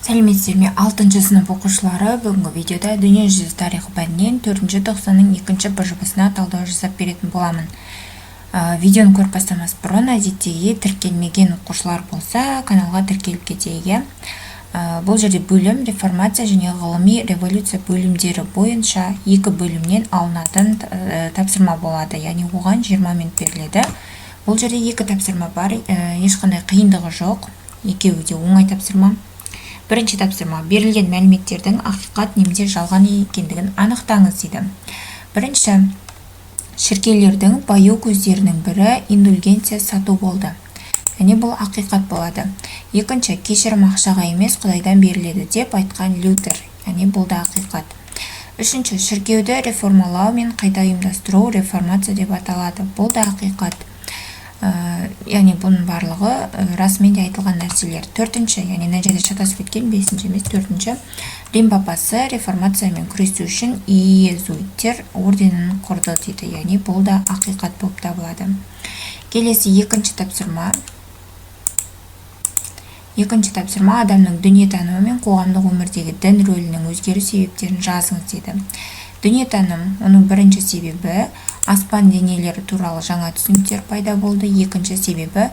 Сәлеметсіздер ме? 6 сынып оқушылары бүгінгі видеода дүниежүзі тарихы пәнінен 4-ші тоқсанның 2-ші б-жұбысына талдау жасап беретін боламын. Видеоны көріп бастамас бұрын әдеттегі тіркелмеген оқушылар болса, каналға тіркеліп кетейік. Бұл жерде бөлім реформация және ғылыми революция бөлімдері бойынша 2 бөлімнен алынатын тапсырма болады. Яғни оған 20 минут беріледі. Бұл жерде 2 тапсырма бар, ешқандай қиындығы жоқ. Екеуі де оңай тапсырма. Бірінші тапсырма: берілген мәліметтердің ақиқат немесе жалған екендігін анықтаңыз дейді. Бірінші, шіркеулердің баю көздерінің бірі индульгенция сату болды. Яғни бұл ақиқат болады. Екінші, кешірім ақшаға емес Құдайдан беріледі деп айтқан Лютер. Яғни бұл да ақиқат. Үшінші, шіркеуді реформалау мен қайта ұйымдастыру реформация деп аталады. Бұл да ақиқат. Яғни бұның барлығы расымен де айтылған нәрселер. Төртінші, яғни мына жерде шатасып кеткен, 5-ші емес, 4-ші, Рим папасы реформациямен күресу үшін иезуиттер орденін құрды дейді. Яғни бұл да ақиқат болып табылады. Келесі екінші тапсырма. Екінші тапсырма: адамның дүниетанымы мен қоғамдық өмірдегі дін рөлінің өзгеру себептерін жазыңыз дейді. Дүниетаным, оның бірінші себебі аспан денелері туралы жаңа түсініктер пайда болды. Екінші себебі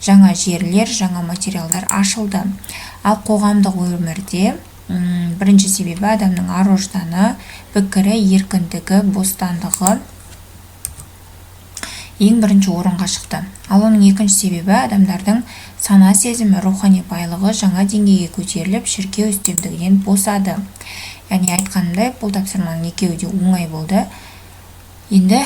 жаңа жерлер, жаңа материалдар ашылды. Ал қоғамдық өмірде бірінші себебі адамның ар-ожданы, пікірі, еркіндігі, бостандығы ең бірінші орынға шықты. Ал оның екінші себебі адамдардың сана сезімі, рухани байлығы жаңа деңгейге көтеріліп, шіркеу үстемдігінен босады. Яғни айтқанымдай, бұл тапсырманың екеуі де оңай болды. Енді